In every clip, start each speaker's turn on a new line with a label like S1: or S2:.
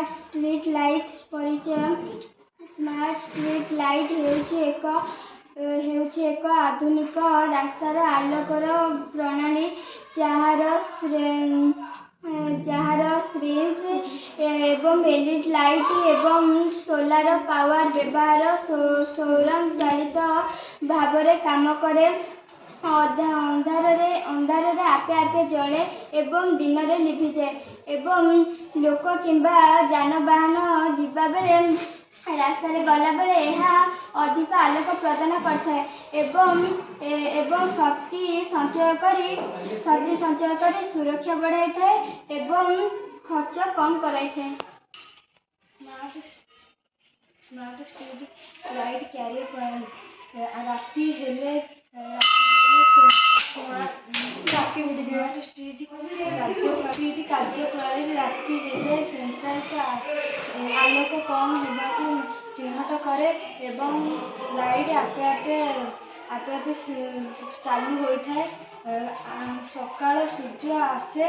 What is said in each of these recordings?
S1: Street light परिचय। Smart street light ହେଉଛି ଏକ ଆଧୁନିକ ରାସ୍ତାର ଆଲୋକର ପ୍ରଣାଳୀ ଯାହାର ସ୍ୱିଚ୍ ଏବଂ ଏଲ୍ଇଡି ଲାଇଟ୍ ଏବଂ ସୋଲାର ପାୱାର ବ୍ୟବହାର ସୌର ଚାଳିତ ଭାବରେ କାମ କରେ। ଅନ୍ଧାରରେ ଆପେ ଆପେ ଜଳେ ଏବଂ ଦିନରେ ଲିଭିଯାଏ ଏବଂ ଲୋକ କିମ୍ବା ଯାନବାହନ ଯିବାବେଳେ ରାସ୍ତାରେ ଗଲାବେଳେ ଏହା ଅଧିକ ଆଲୋକ ପ୍ରଦାନ କରିଥାଏ ଏବଂ ଶକ୍ତି ସଞ୍ଚୟ କରି ସୁରକ୍ଷା ବଢ଼ାଇଥାଏ ଏବଂ ଖର୍ଚ୍ଚ କମ୍ କରାଇଥାଏ। ସ୍ମାର୍ଟ ଷ୍ଟ୍ରିଟ୍ ଲାଇଟ୍ କ୍ୟାରିୟର ପ୍ରଣାଳୀ। ରାତି ହେଲେ ସ୍ମାର୍ଟ ଷ୍ଟ୍ରିଟ୍ କାର୍ଯ୍ୟପ୍ରଣାଳୀ ରାତି ହେଲେ ସେନ୍ସର ଆଲୋକ କମ୍ ହେବାକୁ ଚିହ୍ନଟ କରେ ଏବଂ ଲାଇଟ୍ ଆପେ ଆପେ ଚାଲୁ ହୋଇଥାଏ। ସକାଳ ସୂର୍ଯ୍ୟ ଆସେ,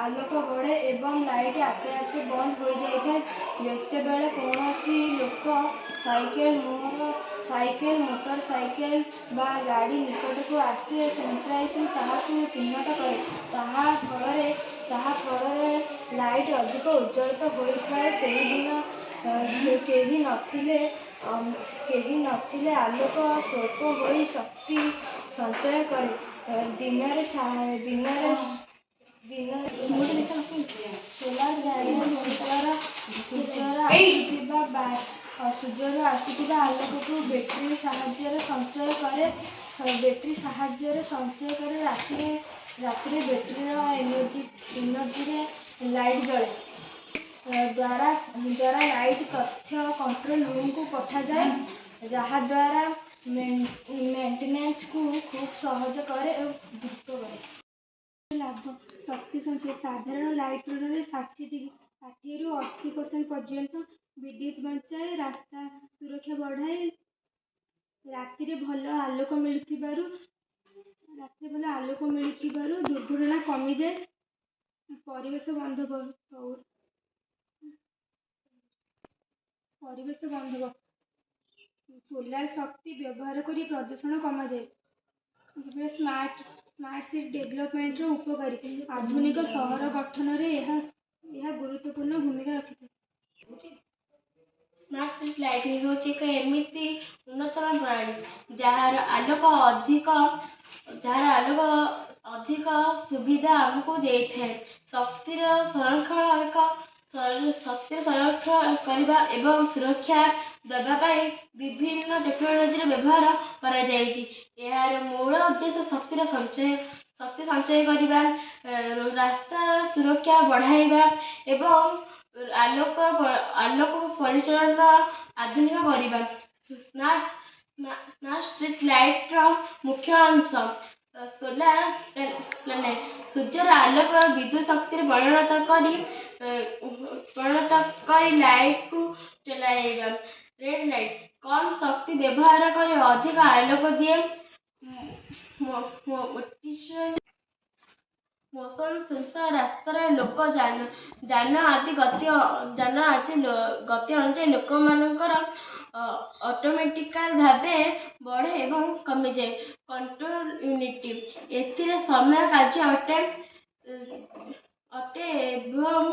S1: ଆଲୋକ ବଢ଼େ ଏବଂ ଲାଇଟ୍ ଆପେ ଆପେ ବନ୍ଦ ହୋଇଯାଇଥାଏ। ଯେତେବେଳେ କୌଣସି ଲୋକ ମୋଟର ସାଇକେଲ ବା ଗାଡ଼ି ନିକଟକୁ ଆସେ, ସେନ୍ସର ତାହାକୁ ଚିହ୍ନଟ କରେ। ତାହା ଫଳରେ ଲାଇଟ୍ ଅଧିକ ଉଜ୍ଜ୍ୱଳିତ ହୋଇଥାଏ। ସେହିଦିନ କେହି ନଥିଲେ ଆଲୋକ ସ୍ୱଳ୍ପ ହୋଇ ଶକ୍ତି ସଞ୍ଚୟ କରେ। ଦିନରେ ସୋଲାର ସୂର୍ଯ୍ୟରୁ ଆସୁଥିବା ଆଲୋକକୁ ବ୍ୟାଟେରୀ ସାହାଯ୍ୟରେ ସଞ୍ଚୟ କରେ। ରାତିରେ ବ୍ୟାଟେରୀର ଏନର୍ଜିରେ ଲାଇଟ୍ ଜଳେ। ଦ୍ୱାରା ଲାଇଟ୍ ତଥ୍ୟ କଣ୍ଟ୍ରୋଲ ରୁମକୁ ପଠାଯାଏ, ଯାହାଦ୍ୱାରା ମେଣ୍ଟେନାନ୍ସକୁ ଖୁବ୍ ସହଜ କରେ ଓ ଦ୍ରୁତ କରେ। ଲାଭ: ଶକ୍ତି ସଞ୍ଚୟ। ସାଧାରଣ ଲାଇଟ୍ ତୁଳନାରେ 60ରୁ 80% ପର୍ଯ୍ୟନ୍ତ ବିଦ୍ୟୁତ୍ ବଞ୍ଚାଏ। ରାସ୍ତା ସୁରକ୍ଷା ବଢ଼ାଏ। ରାତିରେ ଭଲ ଆଲୋକ ମିଳୁଥିବାରୁ ଦୁର୍ଘଟଣା କମିଯାଏ। ପରିବେଶ ବାନ୍ଧବ। ସୋଲାର ଶକ୍ତି ବ୍ୟବହାର କରି ପ୍ରଦୂଷଣ କମାଯାଏ। ସ୍ମାର୍ଟ ସିଟି ଡେଭଲପମେଣ୍ଟର ଉପକାରୀ। ଆଧୁନିକ ସହର ଗଠନରେ ଏହା ଗୁରୁତ୍ୱପୂର୍ଣ୍ଣ ଭୂମିକା ରଖିଥାଏ। ସ୍ମାର୍ଟ ଷ୍ଟ୍ରିଟ୍ ଲାଇଟ୍ ହେଉଛି ଏକ ଏମିତି ଉନ୍ନତମ ପ୍ରଣାଳୀ ଯାହାର ଆଲୋକ ଅଧିକ ସୁବିଧା ଆମକୁ ଦେଇଥାଏ। ଶକ୍ତିର ସଂରକ୍ଷଣ କରିବା ଏବଂ ସୁରକ୍ଷା ଦେବା ପାଇଁ ବିଭିନ୍ନ ଟେକ୍ନୋଲୋଜିର ବ୍ୟବହାର କରାଯାଇଛି। ଏହାର ମୂଳ ଉଦ୍ଦେଶ୍ୟ ଶକ୍ତି ସଞ୍ଚୟ କରିବା, ରାସ୍ତାର ସୁରକ୍ଷା ବଢ଼ାଇବା ଏବଂ ଆଲୋକ ପରିଚାଳନା ଆଧୁନିକ କରିବା। ସ୍ମାର୍ଟ ଷ୍ଟ୍ରିଟ୍ ଲାଇଟ୍ର ମୁଖ୍ୟ ଅଂଶ: ସୋଲାର ପ୍ୟାନେଲ ସୂର୍ଯ୍ୟର ଆଲୋକ ବିଦ୍ୟୁତ୍ ଶକ୍ତିରେ ପରିଣତ କରି ଲାଇଟ୍କୁ ଚଲାଇବା। ରେଡ୍ ଲାଇଟ୍ କମ୍ ଶକ୍ତି ବ୍ୟବହାର କରି ଅଧିକ ଆଲୋକ ଦିଏ। ମୋଶନ ସେନ୍ସର ରାସ୍ତାର ଲୋକ, ଯାନ ଆଦି ଗତି ଅନୁଯାୟୀ ଲୋକମାନଙ୍କର ଅଟୋମେଟିକାଲ ଭାବେ ବଢ଼େ ଏବଂ କମିଯାଏ। କଣ୍ଟ୍ରୋଲ ୟୁନିଟ୍ ଏଥିରେ ସମୟ କାର୍ଯ୍ୟ ଅଟେ ଏବଂ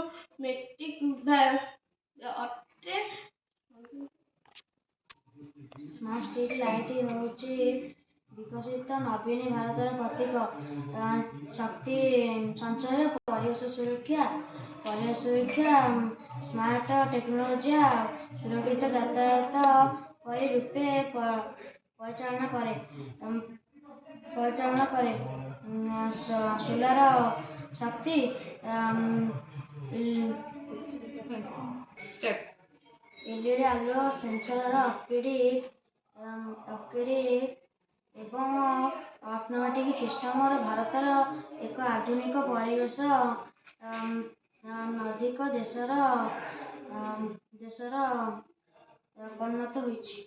S1: ଅଟେ। ସ୍ମାର୍ଟ ଷ୍ଟ୍ରିଟ୍ ଲାଇଟ୍ ହେଉଛି ବିକଶିତ ନବୀନ ଭାରତର ପ୍ରତୀକ। ଶକ୍ତି ସଞ୍ଚୟ, ପରିବେଶ ସୁରକ୍ଷା, ସ୍ମାର୍ଟ ଟେକ୍ନୋଲୋଜି ସୁରକ୍ଷିତ ଯାତାୟାତ ପରି ରୂପେ ପରିଚାଳନା କରେ। ସୋଲାର ଶକ୍ତି, ଏଲ୍ଇଡି ଆଲୁଅ, ସେନ୍ସର, ଅପଗ୍ରେଡ୍ ଏବଂ ଅଟୋମେଟିକ୍ ସିଷ୍ଟମର ଭାରତର ଏକ ଆଧୁନିକ ପରିବେଶ ନୈତିକ ଦେଶର ପରିଣତ ହୋଇଛି।